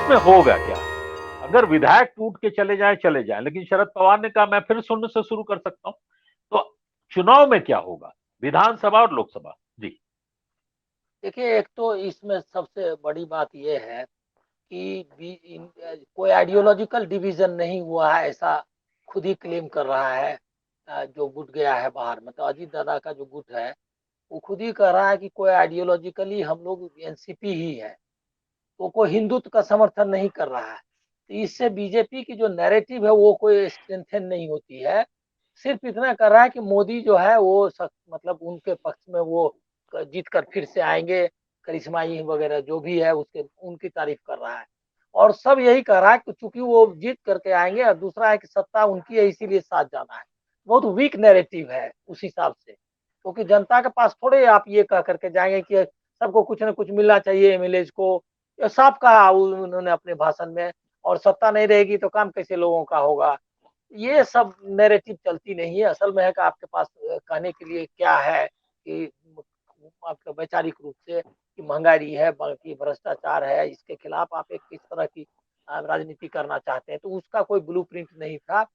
इसमें होगा क्या? अगर विधायक टूट के चले जाएं, लेकिन शरद पवार ने कहा मैं फिर शून्य से शुरू कर सकता हूं। तो चुनाव में क्या होगा, विधानसभा और लोकसभा? जी। देखिए, एक तो इसमें सबसे बड़ी बात ये है कि कोई आइडियोलॉजिकल डिवीजन नहीं हुआ है, ऐसा खुद ही क्लेम कर रहा है। जो गुट गया है बाहर, मतलब अजीत दादा का जो गुट है, वो खुद ही कह रहा है कि कोई आइडियोलॉजिकली हम लोग एनसीपी ही है, वो कोई हिंदुत्व का समर्थन नहीं कर रहा है। तो इससे बीजेपी की जो नैरेटिव है वो कोई स्ट्रेंथन नहीं होती है। सिर्फ इतना कर रहा है कि मोदी जो है वो मतलब उनके पक्ष में वो जीत कर फिर से आएंगे, करिश्माई वगैरह जो भी है उसके उनकी तारीफ कर रहा है। और सब यही कह रहा है कि चूंकि वो जीत करके आएंगे, और दूसरा है कि सत्ता उनकी है इसीलिए साथ जाना है। बहुत वीक नैरेटिव है उस हिसाब से, क्योंकि जनता के पास थोड़े आप ये कह करके जाएंगे कि सबको कुछ ना कुछ मिलना चाहिए एमएलए को। ये साफ कहा उन्होंने अपने भाषण में। और सत्ता नहीं रहेगी तो काम कैसे लोगों का होगा? ये सब नैरेटिव चलती नहीं है। असल में है कि आपके पास कहने के लिए क्या है कि आपका वैचारिक रूप से कि महंगाई है, बाकी भ्रष्टाचार है, इसके खिलाफ आप एक किस तरह की राजनीति करना चाहते हैं, तो उसका कोई ब्लूप्रिंट नहीं था।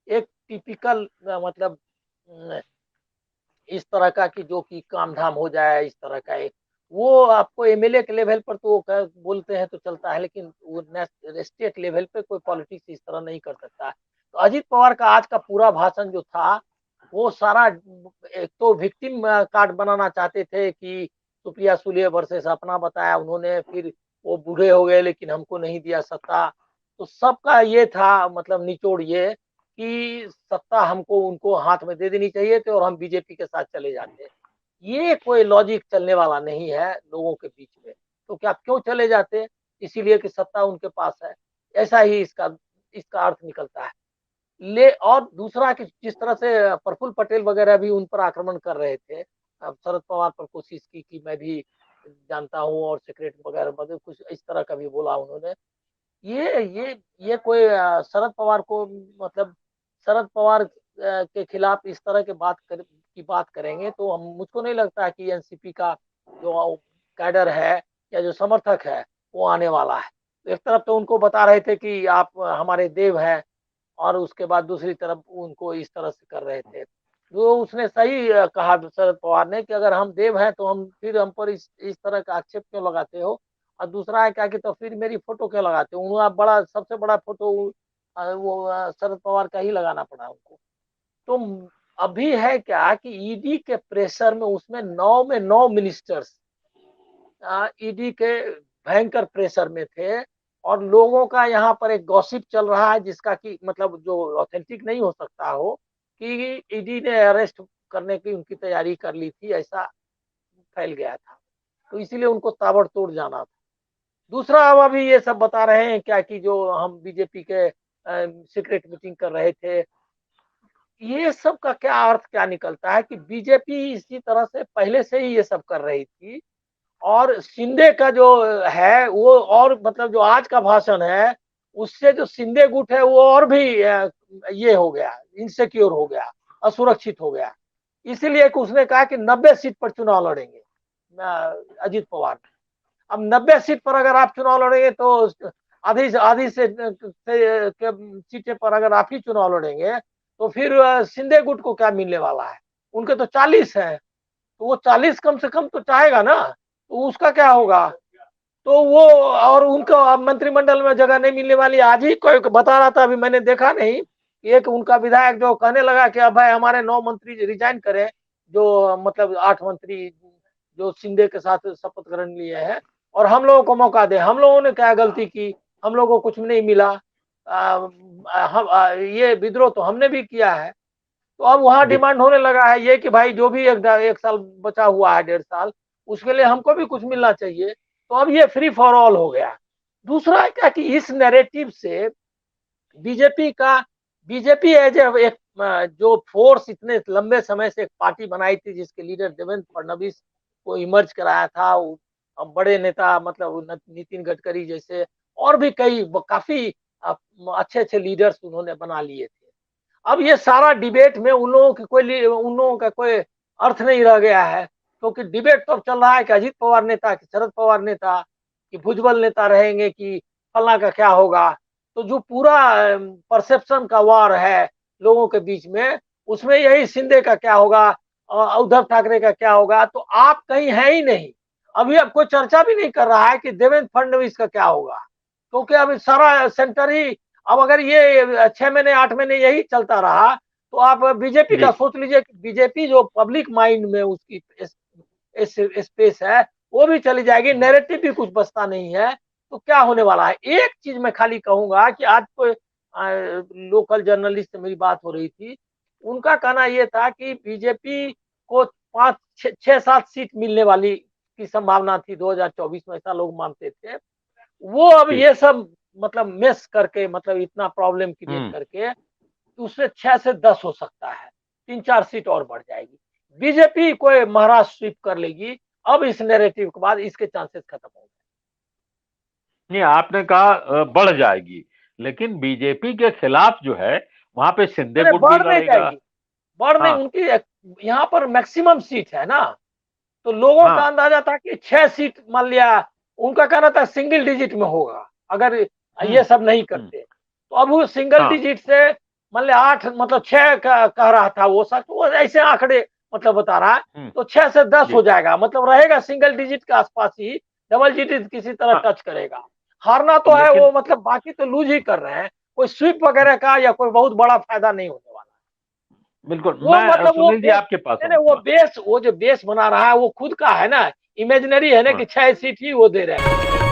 एक टिपिकल मतलब इस तरह का कि जो कि काम धाम हो जाए, इस तरह का एक वो आपको एमएलए के लेवल पर तो बोलते हैं तो चलता है, लेकिन वो स्टेट लेवल पे कोई पॉलिटिक्स इस तरह नहीं कर सकता। तो अजीत पवार का आज का पूरा भाषण जो था वो सारा एक तो विक्टिम कार्ड बनाना चाहते थे कि सुप्रिया सुले वर्सेस अपना बताया उन्होंने, फिर वो बूढ़े हो गए लेकिन हमको नहीं दिया सत्ता। तो सबका ये था, मतलब निचोड़ ये कि सत्ता हमको उनको हाथ में दे देनी चाहिए थी और हम बीजेपी के साथ चले जाते। ये कोई लॉजिक चलने वाला नहीं है लोगों के बीच में। तो क्या क्यों चले जाते? इसीलिए कि सत्ता उनके पास है। ऐसा ही इसका इसका अर्थ निकलता है। ले और दूसरा कि जिस तरह से प्रफुल्ल पटेल वगैरह भी उन पर आक्रमण कर रहे थे, अब शरद पवार पर कोशिश की कि मैं भी जानता हूं और सीक्रेट वगैरह, मतलब कुछ इस तरह का भी बोला उन्होंने। ये कोई शरद पवार को, मतलब शरद पवार के खिलाफ इस तरह के की बात करेंगे तो हम मुझको नहीं लगता कि एनसीपी का जो कैडर है या जो समर्थक है वो आने वाला है। तो एक तरफ तो उनको बता रहे थे कि आप हमारे देव हैं, और उसके बाद दूसरी तरफ उनको इस तरह से कर रहे थे। जो उसने सही कहा शरद पवार ने कि अगर हम देव हैं तो हम फिर हम पर इस तरह का आक्षेप क्यों लगाते हो? और दूसरा है क्या कि तो फिर मेरी फोटो क्यों लगाते हो? उन्होंने बड़ा सबसे बड़ा फोटो वो शरद पवार का ही लगाना पड़ा उनको। तो अभी है क्या कि ईडी के प्रेशर में उसमें 9 में 9 मिनिस्टर्स ईडी के भयंकर प्रेशर में थे। और लोगों का यहाँ पर एक गॉसिप चल रहा है जिसका कि मतलब जो ऑथेंटिक नहीं हो सकता हो, कि ईडी ने अरेस्ट करने की उनकी तैयारी कर ली थी, ऐसा फैल गया था। तो इसीलिए उनको ताबड़तोड़ जाना था। दूसरा, अब अभी ये सब बता रहे हैं क्या कि जो हम बीजेपी के सीक्रेट मीटिंग कर रहे थे, ये सब का क्या अर्थ क्या निकलता है कि बीजेपी इसी तरह से पहले से ही ये सब कर रही थी। और शिंदे का जो है वो, और मतलब जो आज का भाषण है उससे जो शिंदे गुट है वो और भी ये हो गया, इनसिक्योर हो गया, असुरक्षित हो गया। इसीलिए कि उसने कहा कि 90 सीट पर चुनाव लड़ेंगे अजीत पवार। अब 90 सीट पर अगर आप चुनाव लड़ेंगे तो आधी के सीटें पर अगर आप ही चुनाव लड़ेंगे तो फिर शिंदे गुट को क्या मिलने वाला है? उनके तो 40 है, तो वो 40 कम से कम तो चाहेगा ना, तो उसका क्या होगा? तो वो, और उनको अब मंत्रिमंडल में जगह नहीं मिलने वाली। आज ही कोई बता रहा था, अभी मैंने देखा नहीं, एक उनका विधायक जो कहने लगा कि अब भाई हमारे 9 मंत्री रिजाइन करें, जो मतलब 8 मंत्री जो शिंदे के साथ शपथ ग्रहण लिए हैं, और हम लोगों को मौका दे। हम लोगों ने क्या गलती की? हम लोगों को कुछ नहीं मिला। ये विद्रोह तो हमने भी किया है। तो अब वहां देखिए, डिमांड होने लगा है ये कि भाई जो भी एक साल बचा हुआ है, 1.5 साल, उसके लिए हमको भी कुछ मिलना चाहिए। तो अब ये फ्री फॉर ऑल हो गया। दूसरा है क्या कि इस नैरेटिव से बीजेपी का बीजेपी एज एक जो फोर्स इतने लंबे समय से एक पार्टी बनाई थी जिसके लीडर देवेंद्र फडणवीस को इमर्ज कराया था, बड़े नेता मतलब नितिन गडकरी जैसे, और भी कई काफी अच्छे अच्छे लीडर्स उन्होंने बना लिए थे। अब ये सारा डिबेट में उन लोगों का कोई अर्थ नहीं रह गया है, क्योंकि डिबेट तो अब चल रहा है कि अजीत पवार नेता कि शरद पवार नेता कि भुजबल नेता रहेंगे कि फलना का क्या होगा। तो जो पूरा परसेप्शन का वार है लोगों के बीच में, उसमें यही शिंदे का क्या होगा, उद्धव ठाकरे का क्या होगा, तो आप कहीं है ही नहीं। अभी अब कोई चर्चा भी नहीं कर रहा है कि देवेंद्र फडणवीस का क्या होगा, क्योंकि अब सारा सेंटर ही, अब अगर ये 6 महीने 8 महीने यही चलता रहा तो आप बीजेपी जी का सोच लीजिए कि बीजेपी जो पब्लिक माइंड में उसकी स्पेस है वो भी चली जाएगी, नैरेटिव भी कुछ बचता नहीं है। तो क्या होने वाला है, एक चीज मैं खाली कहूंगा कि आज कोई लोकल जर्नलिस्ट से मेरी बात हो रही थी, उनका कहना यह था कि बीजेपी को 5 6 7 सीट मिलने वाली की संभावना थी 2024 में, ऐसा लोग मानते थे। वो अब जी ये सब मतलब मेस करके, मतलब इतना प्रॉब्लम क्रिएट हम्म करके, तो उससे 6 से 10 हो सकता है, 3 4 सीट और बढ़ जाएगी। बीजेपी कोई महाराष्ट्र स्वीप कर लेगी। अब इस नैरेटिव के बाद इसके चांसेस खत्म हो नहीं, आपने कहा बढ़ जाएगी, लेकिन बीजेपी के खिलाफ जो है वहां पे शिंदे गए, गुट भी बढ़ नहीं लड़ेगा। जाएगी, बढ़ नहीं, हाँ उनकी यहाँ पर मैक्सिमम सीट है ना। तो लोगों का हाँ अंदाजा था कि 6 सीट मान लिया, उनका कहना था सिंगल डिजिट में होगा अगर हम्म ये सब नहीं हम्म करते। तो अब वो सिंगल हाँ डिजिट से मान लिया 8 मतलब 6 कह रहा था वो सब, तो वो ऐसे आंकड़े मतलब बता रहा है। हम्म तो 6 से 10 जी हो जाएगा, मतलब रहेगा सिंगल डिजिट के आसपास ही, डबल डिजिट किसी तरह हाँ, टच करेगा। हारना तो है लेकिन वो, मतलब बाकी तो लूज ही कर रहे हैं, कोई स्वीप वगैरह का या कोई बहुत बड़ा फायदा नहीं होने वाला। बिल्कुल वो मैं मतलब वो सुनील जी बेस, आपके पास नहीं हूँ। नहीं, वो हाँ बेस, वो जो बेस बना रहा है वो खुद का है ना, इमेजिनरी है ना हाँ कि 6 सीट ही वो दे रहे हैं।